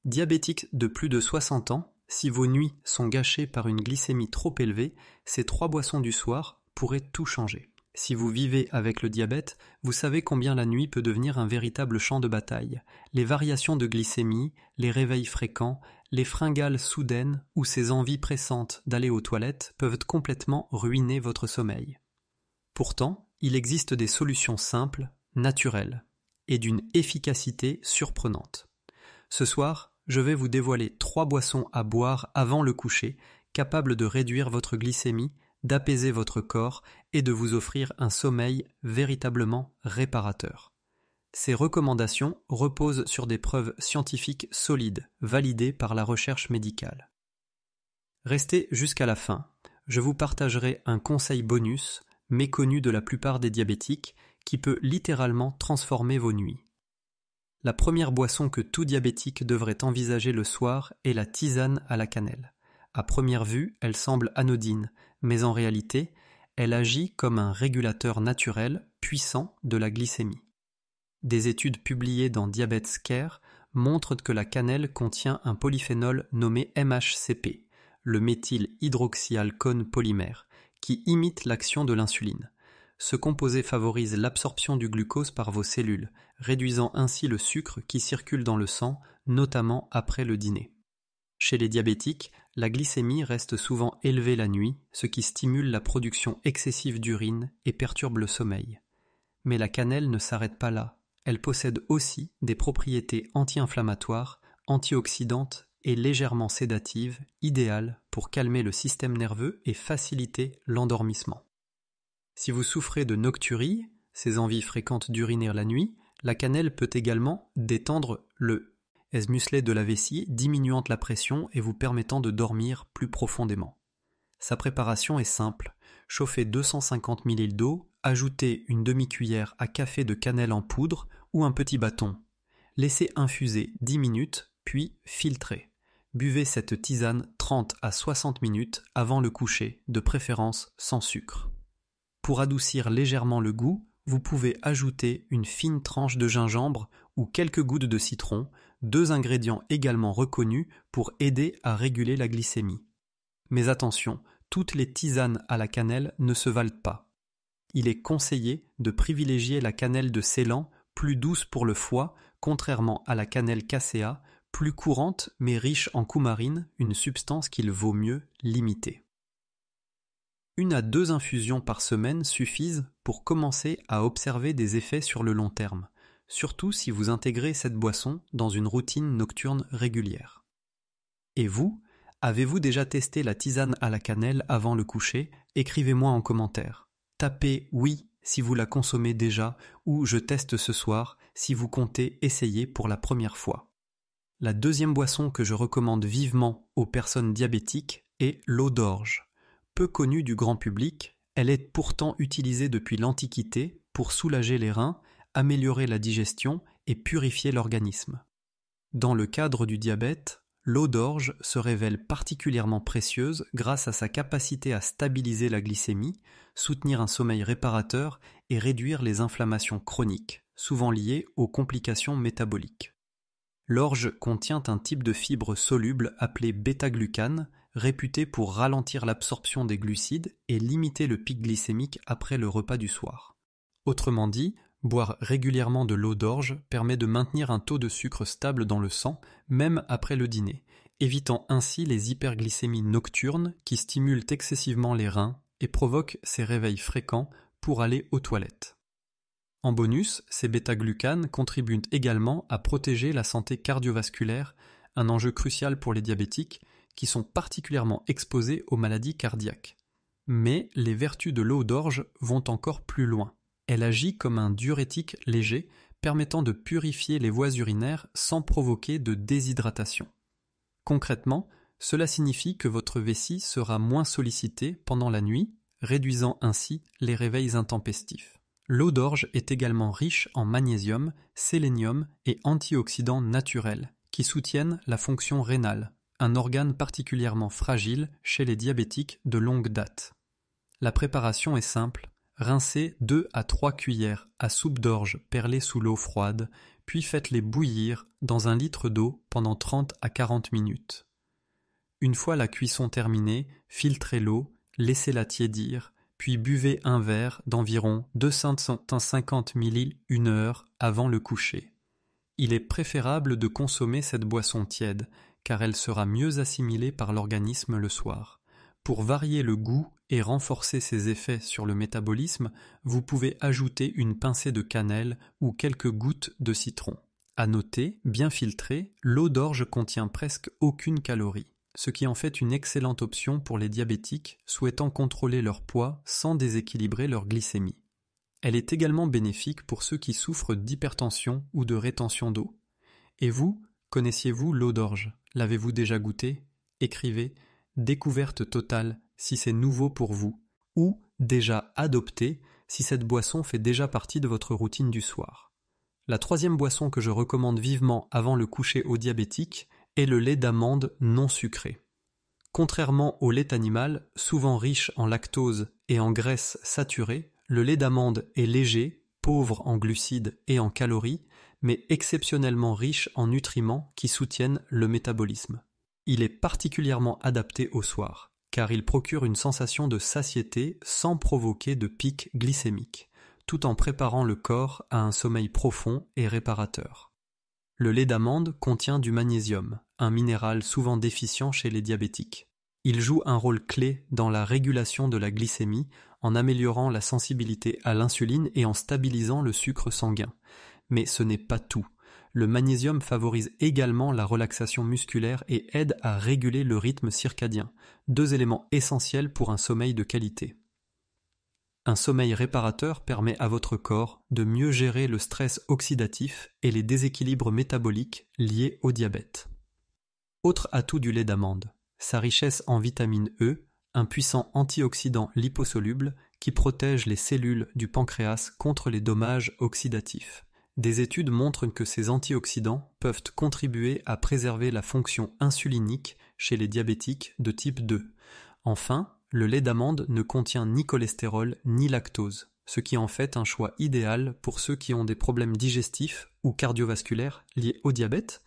Diabétique de plus de 60 ans, si vos nuits sont gâchées par une glycémie trop élevée, ces 3 boissons du soir pourraient tout changer. Si vous vivez avec le diabète, vous savez combien la nuit peut devenir un véritable champ de bataille. Les variations de glycémie, les réveils fréquents, les fringales soudaines ou ces envies pressantes d'aller aux toilettes peuvent complètement ruiner votre sommeil. Pourtant, il existe des solutions simples, naturelles et d'une efficacité surprenante. Ce soir, je vais vous dévoiler 3 boissons à boire avant le coucher, capables de réduire votre glycémie, d'apaiser votre corps et de vous offrir un sommeil véritablement réparateur. Ces recommandations reposent sur des preuves scientifiques solides, validées par la recherche médicale. Restez jusqu'à la fin, je vous partagerai un conseil bonus, méconnu de la plupart des diabétiques, qui peut littéralement transformer vos nuits. La première boisson que tout diabétique devrait envisager le soir est la tisane à la cannelle. À première vue, elle semble anodine, mais en réalité, elle agit comme un régulateur naturel puissant de la glycémie. Des études publiées dans Diabetes Care montrent que la cannelle contient un polyphénol nommé MHCP, le méthylhydroxyalcone polymère, qui imite l'action de l'insuline. Ce composé favorise l'absorption du glucose par vos cellules, réduisant ainsi le sucre qui circule dans le sang, notamment après le dîner. Chez les diabétiques, la glycémie reste souvent élevée la nuit, ce qui stimule la production excessive d'urine et perturbe le sommeil. Mais la cannelle ne s'arrête pas là. Elle possède aussi des propriétés anti-inflammatoires, antioxydantes et légèrement sédatives, idéales pour calmer le système nerveux et faciliter l'endormissement. Si vous souffrez de nocturie, ces envies fréquentes d'uriner la nuit, la cannelle peut également détendre le musclet de la vessie, diminuant la pression et vous permettant de dormir plus profondément. Sa préparation est simple. Chauffez 250 ml d'eau, ajoutez une demi-cuillère à café de cannelle en poudre ou un petit bâton. Laissez infuser 10 minutes, puis filtrez. Buvez cette tisane 30 à 60 minutes avant le coucher, de préférence sans sucre. Pour adoucir légèrement le goût, vous pouvez ajouter une fine tranche de gingembre ou quelques gouttes de citron, 2 ingrédients également reconnus pour aider à réguler la glycémie. Mais attention, toutes les tisanes à la cannelle ne se valent pas. Il est conseillé de privilégier la cannelle de Ceylan, plus douce pour le foie, contrairement à la cannelle casséa, plus courante mais riche en coumarine, une substance qu'il vaut mieux limiter. 1 à 2 infusions par semaine suffisent pour commencer à observer des effets sur le long terme, surtout si vous intégrez cette boisson dans une routine nocturne régulière. Et vous, avez-vous déjà testé la tisane à la cannelle avant le coucher? Écrivez-moi en commentaire. Tapez « oui » si vous la consommez déjà ou « je teste ce soir » si vous comptez essayer pour la première fois. La deuxième boisson que je recommande vivement aux personnes diabétiques est l'eau d'orge. Peu connue du grand public, elle est pourtant utilisée depuis l'Antiquité pour soulager les reins, améliorer la digestion et purifier l'organisme. Dans le cadre du diabète, l'eau d'orge se révèle particulièrement précieuse grâce à sa capacité à stabiliser la glycémie, soutenir un sommeil réparateur et réduire les inflammations chroniques, souvent liées aux complications métaboliques. L'orge contient un type de fibre soluble appelé bêta-glucane, réputé pour ralentir l'absorption des glucides et limiter le pic glycémique après le repas du soir. Autrement dit, boire régulièrement de l'eau d'orge permet de maintenir un taux de sucre stable dans le sang, même après le dîner, évitant ainsi les hyperglycémies nocturnes qui stimulent excessivement les reins et provoquent ces réveils fréquents pour aller aux toilettes. En bonus, ces bêta-glucanes contribuent également à protéger la santé cardiovasculaire, un enjeu crucial pour les diabétiques qui sont particulièrement exposés aux maladies cardiaques. Mais les vertus de l'eau d'orge vont encore plus loin. Elle agit comme un diurétique léger, permettant de purifier les voies urinaires sans provoquer de déshydratation. Concrètement, cela signifie que votre vessie sera moins sollicitée pendant la nuit, réduisant ainsi les réveils intempestifs. L'eau d'orge est également riche en magnésium, sélénium et antioxydants naturels qui soutiennent la fonction rénale, un organe particulièrement fragile chez les diabétiques de longue date. La préparation est simple. Rincez 2 à 3 cuillères à soupe d'orge perlée sous l'eau froide, puis faites-les bouillir dans 1 litre d'eau pendant 30 à 40 minutes. Une fois la cuisson terminée, filtrez l'eau, laissez-la tiédir, puis buvez un verre d'environ 250 ml 1 heure avant le coucher. Il est préférable de consommer cette boisson tiède, car elle sera mieux assimilée par l'organisme le soir. Pour varier le goût et renforcer ses effets sur le métabolisme, vous pouvez ajouter une pincée de cannelle ou quelques gouttes de citron. À noter, bien filtrée, l'eau d'orge contient presque aucune calorie, ce qui en fait une excellente option pour les diabétiques souhaitant contrôler leur poids sans déséquilibrer leur glycémie. Elle est également bénéfique pour ceux qui souffrent d'hypertension ou de rétention d'eau. Et vous, connaissiez-vous l'eau d'orge? L'avez-vous déjà goûté? Écrivez « Découverte totale » si c'est nouveau pour vous, ou déjà adopté si cette boisson fait déjà partie de votre routine du soir. La troisième boisson que je recommande vivement avant le coucher aux diabétiques est le lait d'amande non sucré. Contrairement au lait animal, souvent riche en lactose et en graisses saturées, le lait d'amande est léger, pauvre en glucides et en calories, mais exceptionnellement riche en nutriments qui soutiennent le métabolisme. Il est particulièrement adapté au soir, car il procure une sensation de satiété sans provoquer de pic glycémique, tout en préparant le corps à un sommeil profond et réparateur. Le lait d'amande contient du magnésium, un minéral souvent déficient chez les diabétiques. Il joue un rôle clé dans la régulation de la glycémie en améliorant la sensibilité à l'insuline et en stabilisant le sucre sanguin. Mais ce n'est pas tout. Le magnésium favorise également la relaxation musculaire et aide à réguler le rythme circadien, 2 éléments essentiels pour un sommeil de qualité. Un sommeil réparateur permet à votre corps de mieux gérer le stress oxydatif et les déséquilibres métaboliques liés au diabète. Autre atout du lait d'amande, sa richesse en vitamine E, un puissant antioxydant liposoluble qui protège les cellules du pancréas contre les dommages oxydatifs. Des études montrent que ces antioxydants peuvent contribuer à préserver la fonction insulinique chez les diabétiques de type 2. Enfin, le lait d'amande ne contient ni cholestérol ni lactose, ce qui en fait un choix idéal pour ceux qui ont des problèmes digestifs ou cardiovasculaires liés au diabète.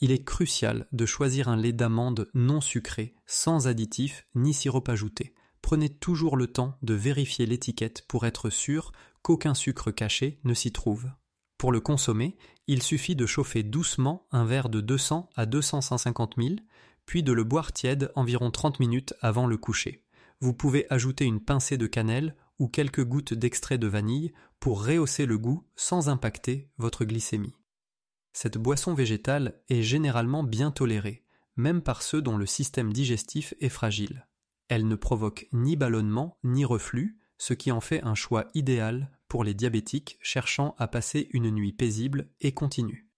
Il est crucial de choisir un lait d'amande non sucré, sans additifs ni sirop ajouté. Prenez toujours le temps de vérifier l'étiquette pour être sûr qu'aucun sucre caché ne s'y trouve. Pour le consommer, il suffit de chauffer doucement un verre de 200 à 250 ml, puis de le boire tiède environ 30 minutes avant le coucher. Vous pouvez ajouter une pincée de cannelle ou quelques gouttes d'extrait de vanille pour rehausser le goût sans impacter votre glycémie. Cette boisson végétale est généralement bien tolérée, même par ceux dont le système digestif est fragile. Elle ne provoque ni ballonnement ni reflux, ce qui en fait un choix idéal pour les diabétiques cherchant à passer une nuit paisible et continue.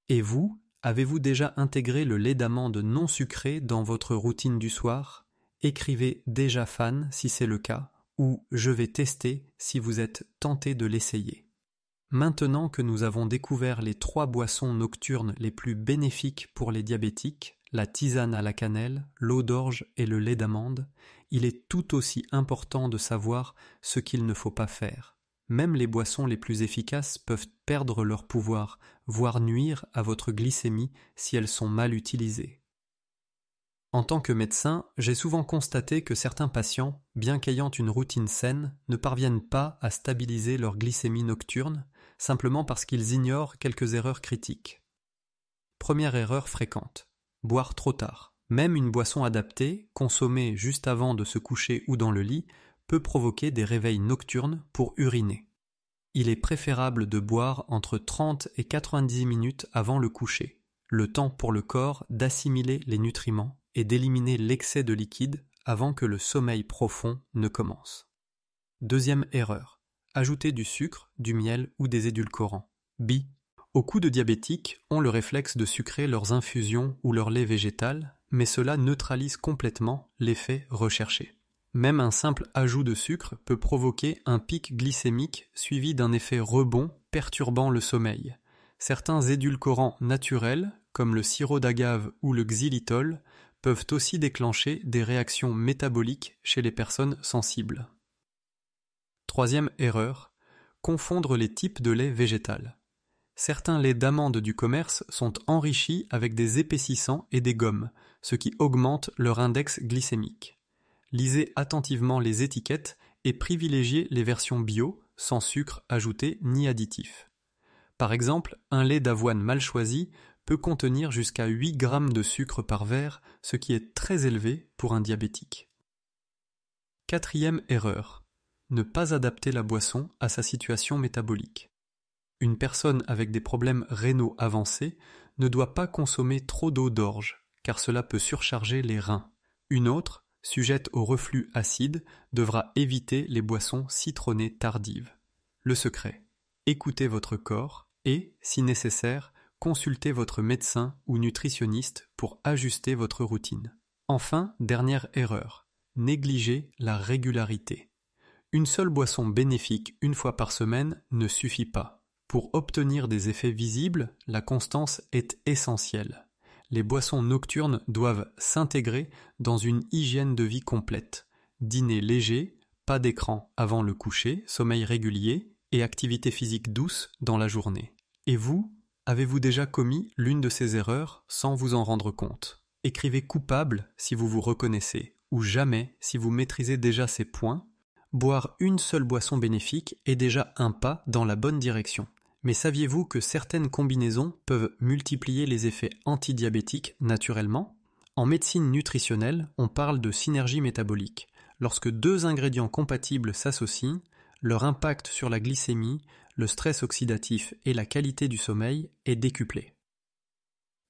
Et vous, avez-vous déjà intégré le lait d'amande non sucré dans votre routine du soir? Écrivez « Déjà fan » si c'est le cas, ou « Je vais tester » si vous êtes tenté de l'essayer. Maintenant que nous avons découvert les 3 boissons nocturnes les plus bénéfiques pour les diabétiques, la tisane à la cannelle, l'eau d'orge et le lait d'amande, il est tout aussi important de savoir ce qu'il ne faut pas faire. Même les boissons les plus efficaces peuvent perdre leur pouvoir, voire nuire à votre glycémie si elles sont mal utilisées. En tant que médecin, j'ai souvent constaté que certains patients, bien qu'ayant une routine saine, ne parviennent pas à stabiliser leur glycémie nocturne, simplement parce qu'ils ignorent quelques erreurs critiques. Première erreur fréquente, boire trop tard. Même une boisson adaptée, consommée juste avant de se coucher ou dans le lit, peut provoquer des réveils nocturnes pour uriner. Il est préférable de boire entre 30 et 90 minutes avant le coucher, le temps pour le corps d'assimiler les nutriments et d'éliminer l'excès de liquide avant que le sommeil profond ne commence. Deuxième erreur, ajouter du sucre, du miel ou des édulcorants. Beaucoup de diabétiques ont le réflexe de sucrer leurs infusions ou leur lait végétal, mais cela neutralise complètement l'effet recherché. Même un simple ajout de sucre peut provoquer un pic glycémique suivi d'un effet rebond perturbant le sommeil. Certains édulcorants naturels, comme le sirop d'agave ou le xylitol, peuvent aussi déclencher des réactions métaboliques chez les personnes sensibles. Troisième erreur, confondre les types de lait végétal. Certains laits d'amande du commerce sont enrichis avec des épaississants et des gommes, ce qui augmente leur index glycémique. Lisez attentivement les étiquettes et privilégiez les versions bio, sans sucre ajouté ni additif. Par exemple, un lait d'avoine mal choisi peut contenir jusqu'à 8 grammes de sucre par verre, ce qui est très élevé pour un diabétique. Quatrième erreur. Ne pas adapter la boisson à sa situation métabolique. Une personne avec des problèmes rénaux avancés ne doit pas consommer trop d'eau d'orge, car cela peut surcharger les reins. Une autre, sujette au reflux acide, devra éviter les boissons citronnées tardives. Le secret: écoutez votre corps et, si nécessaire, consultez votre médecin ou nutritionniste pour ajuster votre routine. Enfin, dernière erreur, négligez la régularité. Une seule boisson bénéfique une fois par semaine ne suffit pas. Pour obtenir des effets visibles, la constance est essentielle. Les boissons nocturnes doivent s'intégrer dans une hygiène de vie complète. Dîner léger, pas d'écran avant le coucher, sommeil régulier et activité physique douce dans la journée. Et vous, avez-vous déjà commis l'une de ces erreurs sans vous en rendre compte? Écrivez coupable si vous vous reconnaissez, ou jamais si vous maîtrisez déjà ces points. Boire une seule boisson bénéfique est déjà un pas dans la bonne direction. Mais saviez-vous que certaines combinaisons peuvent multiplier les effets antidiabétiques naturellement? En médecine nutritionnelle, on parle de synergie métabolique. Lorsque deux ingrédients compatibles s'associent, leur impact sur la glycémie, le stress oxydatif et la qualité du sommeil est décuplé.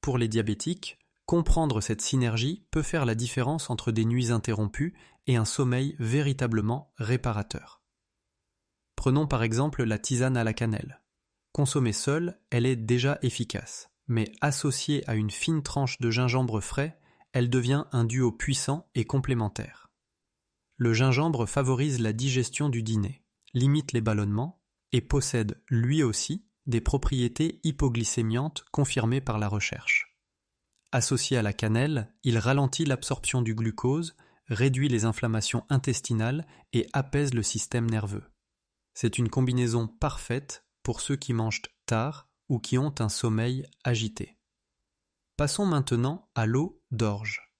Pour les diabétiques, comprendre cette synergie peut faire la différence entre des nuits interrompues et un sommeil véritablement réparateur. Prenons par exemple la tisane à la cannelle. Consommée seule, elle est déjà efficace, mais associée à une fine tranche de gingembre frais, elle devient un duo puissant et complémentaire. Le gingembre favorise la digestion du dîner, limite les ballonnements et possède, lui aussi, des propriétés hypoglycémiantes confirmées par la recherche. Associé à la cannelle, il ralentit l'absorption du glucose, réduit les inflammations intestinales et apaise le système nerveux. C'est une combinaison parfaite pour ceux qui mangent tard ou qui ont un sommeil agité. Passons maintenant à l'eau d'orge.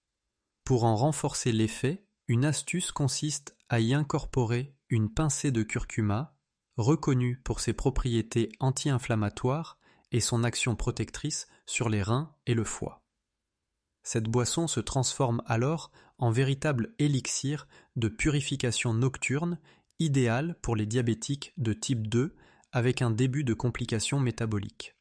Pour en renforcer l'effet, une astuce consiste à y incorporer une pincée de curcuma, reconnue pour ses propriétés anti-inflammatoires et son action protectrice sur les reins et le foie. Cette boisson se transforme alors en véritable élixir de purification nocturne, idéal pour les diabétiques de type 2 avec un début de complications métaboliques.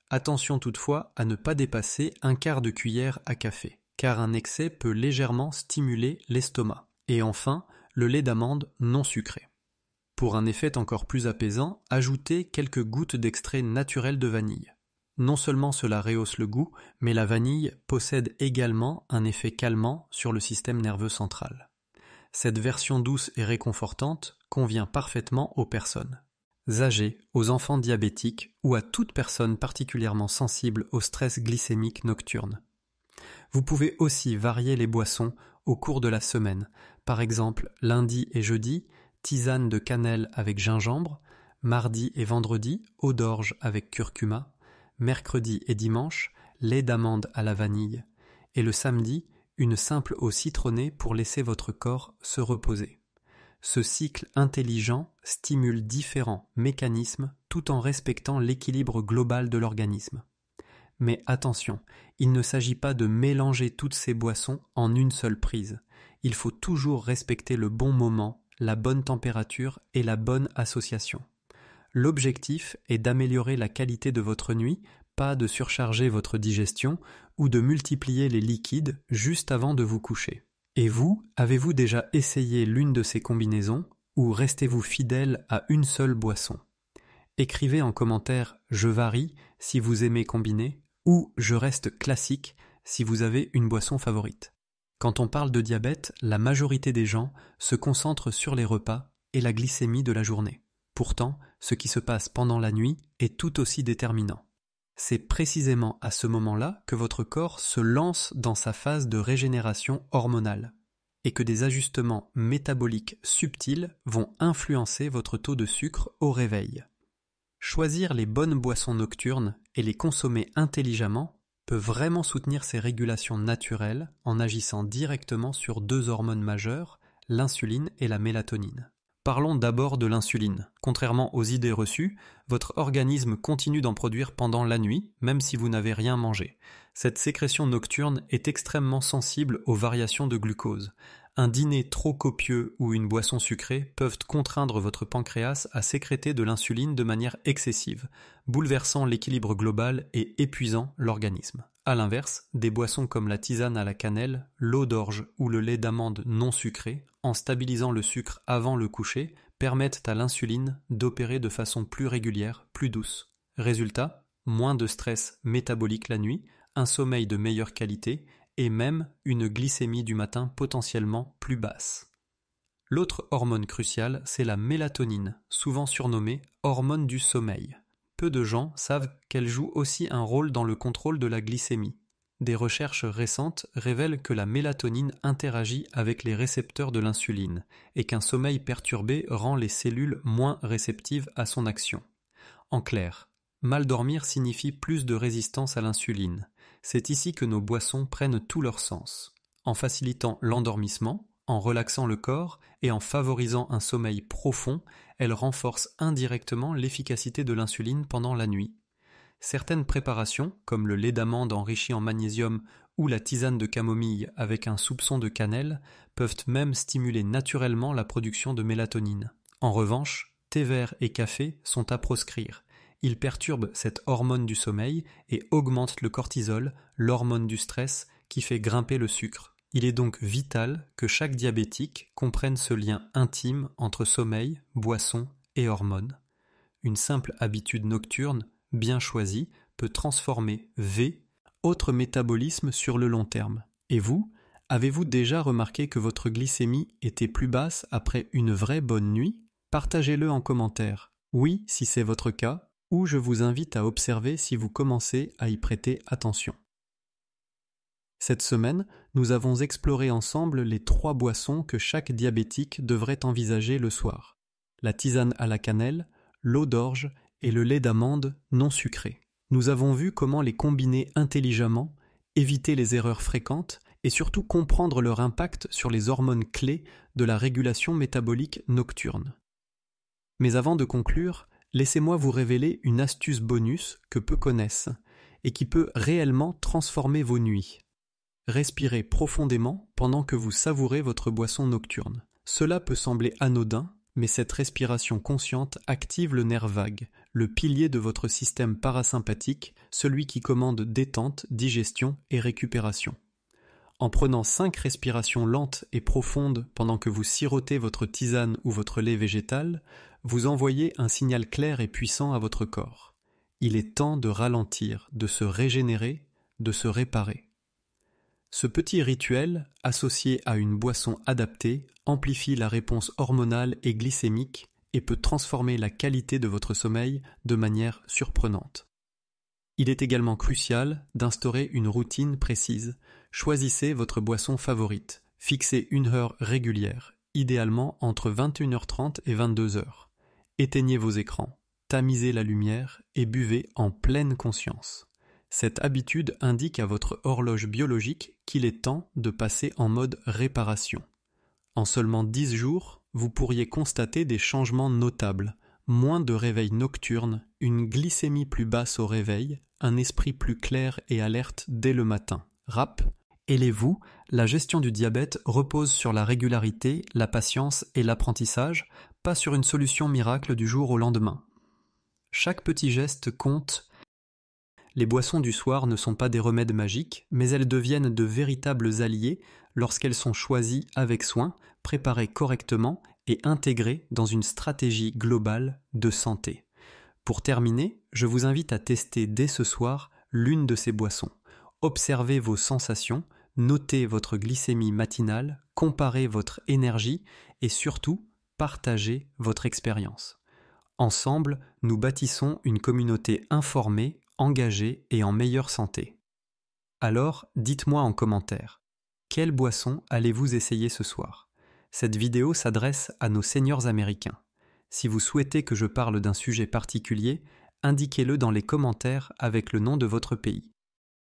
Attention toutefois à ne pas dépasser un quart de cuillère à café, car un excès peut légèrement stimuler l'estomac. Et enfin, le lait d'amande non sucré. Pour un effet encore plus apaisant, ajoutez quelques gouttes d'extrait naturel de vanille. Non seulement cela rehausse le goût, mais la vanille possède également un effet calmant sur le système nerveux central. Cette version douce et réconfortante convient parfaitement aux personnes âgées, aux enfants diabétiques ou à toute personne particulièrement sensible au stress glycémique nocturne. Vous pouvez aussi varier les boissons au cours de la semaine, par exemple lundi et jeudi, tisane de cannelle avec gingembre, mardi et vendredi, eau d'orge avec curcuma, mercredi et dimanche, lait d'amande à la vanille, et le samedi, une simple eau citronnée pour laisser votre corps se reposer. Ce cycle intelligent stimule différents mécanismes tout en respectant l'équilibre global de l'organisme. Mais attention, il ne s'agit pas de mélanger toutes ces boissons en une seule prise. Il faut toujours respecter le bon moment, la bonne température et la bonne association. L'objectif est d'améliorer la qualité de votre nuit, pas de surcharger votre digestion ou de multiplier les liquides juste avant de vous coucher. Et vous, avez-vous déjà essayé l'une de ces combinaisons ou restez-vous fidèle à une seule boisson? Écrivez en commentaire « Je varie » si vous aimez combiner ou « Je reste classique » si vous avez une boisson favorite. Quand on parle de diabète, la majorité des gens se concentrent sur les repas et la glycémie de la journée. Pourtant, ce qui se passe pendant la nuit est tout aussi déterminant. C'est précisément à ce moment-là que votre corps se lance dans sa phase de régénération hormonale et que des ajustements métaboliques subtils vont influencer votre taux de sucre au réveil. Choisir les bonnes boissons nocturnes et les consommer intelligemment peut vraiment soutenir ces régulations naturelles en agissant directement sur deux hormones majeures, l'insuline et la mélatonine. Parlons d'abord de l'insuline. Contrairement aux idées reçues, votre organisme continue d'en produire pendant la nuit, même si vous n'avez rien mangé. Cette sécrétion nocturne est extrêmement sensible aux variations de glucose. Un dîner trop copieux ou une boisson sucrée peuvent contraindre votre pancréas à sécréter de l'insuline de manière excessive, bouleversant l'équilibre global et épuisant l'organisme. A l'inverse, des boissons comme la tisane à la cannelle, l'eau d'orge ou le lait d'amande non sucré, en stabilisant le sucre avant le coucher, permettent à l'insuline d'opérer de façon plus régulière, plus douce. Résultat, moins de stress métabolique la nuit, un sommeil de meilleure qualité et même une glycémie du matin potentiellement plus basse. L'autre hormone cruciale, c'est la mélatonine, souvent surnommée hormone du sommeil. Peu de gens savent qu'elle joue aussi un rôle dans le contrôle de la glycémie. Des recherches récentes révèlent que la mélatonine interagit avec les récepteurs de l'insuline et qu'un sommeil perturbé rend les cellules moins réceptives à son action. En clair, mal dormir signifie plus de résistance à l'insuline. C'est ici que nos boissons prennent tout leur sens. En facilitant l'endormissement, en relaxant le corps et en favorisant un sommeil profond, elles renforcent indirectement l'efficacité de l'insuline pendant la nuit. Certaines préparations, comme le lait d'amande enrichi en magnésium ou la tisane de camomille avec un soupçon de cannelle, peuvent même stimuler naturellement la production de mélatonine. En revanche, thé vert et café sont à proscrire. Ils perturbent cette hormone du sommeil et augmentent le cortisol, l'hormone du stress, qui fait grimper le sucre. Il est donc vital que chaque diabétique comprenne ce lien intime entre sommeil, boisson et hormones. Une simple habitude nocturne, bien choisie, peut transformer V, autre métabolisme sur le long terme. Et vous, avez-vous déjà remarqué que votre glycémie était plus basse après une vraie bonne nuit? Partagez-le en commentaire. Oui, si c'est votre cas, ou je vous invite à observer si vous commencez à y prêter attention. Cette semaine, nous avons exploré ensemble les 3 boissons que chaque diabétique devrait envisager le soir. La tisane à la cannelle, l'eau d'orge et le lait d'amande non sucré. Nous avons vu comment les combiner intelligemment, éviter les erreurs fréquentes et surtout comprendre leur impact sur les hormones clés de la régulation métabolique nocturne. Mais avant de conclure, laissez-moi vous révéler une astuce bonus que peu connaissent et qui peut réellement transformer vos nuits. Respirez profondément pendant que vous savourez votre boisson nocturne. Cela peut sembler anodin, mais cette respiration consciente active le nerf vague, le pilier de votre système parasympathique, celui qui commande détente, digestion et récupération. En prenant 5 respirations lentes et profondes pendant que vous sirotez votre tisane ou votre lait végétal, vous envoyez un signal clair et puissant à votre corps. Il est temps de ralentir, de se régénérer, de se réparer. Ce petit rituel, associé à une boisson adaptée, amplifie la réponse hormonale et glycémique et peut transformer la qualité de votre sommeil de manière surprenante. Il est également crucial d'instaurer une routine précise. Choisissez votre boisson favorite. Fixez une heure régulière, idéalement entre 21h30 et 22h. Éteignez vos écrans, tamisez la lumière et buvez en pleine conscience. Cette habitude indique à votre horloge biologique qu'il est temps de passer en mode réparation. En seulement 10 jours, vous pourriez constater des changements notables. Moins de réveil nocturne, une glycémie plus basse au réveil, un esprit plus clair et alerte dès le matin. Ailez-vous, la gestion du diabète repose sur la régularité, la patience et l'apprentissage, pas sur une solution miracle du jour au lendemain. Chaque petit geste compte. Les boissons du soir ne sont pas des remèdes magiques, mais elles deviennent de véritables alliés lorsqu'elles sont choisies avec soin, préparées correctement et intégrées dans une stratégie globale de santé. Pour terminer, je vous invite à tester dès ce soir l'une de ces boissons. Observez vos sensations, notez votre glycémie matinale, comparez votre énergie et surtout, partagez votre expérience. Ensemble, nous bâtissons une communauté informée, engagée et en meilleure santé. Alors, dites-moi en commentaire, quelle boisson allez-vous essayer ce soir? Cette vidéo s'adresse à nos seniors américains. Si vous souhaitez que je parle d'un sujet particulier, indiquez-le dans les commentaires avec le nom de votre pays.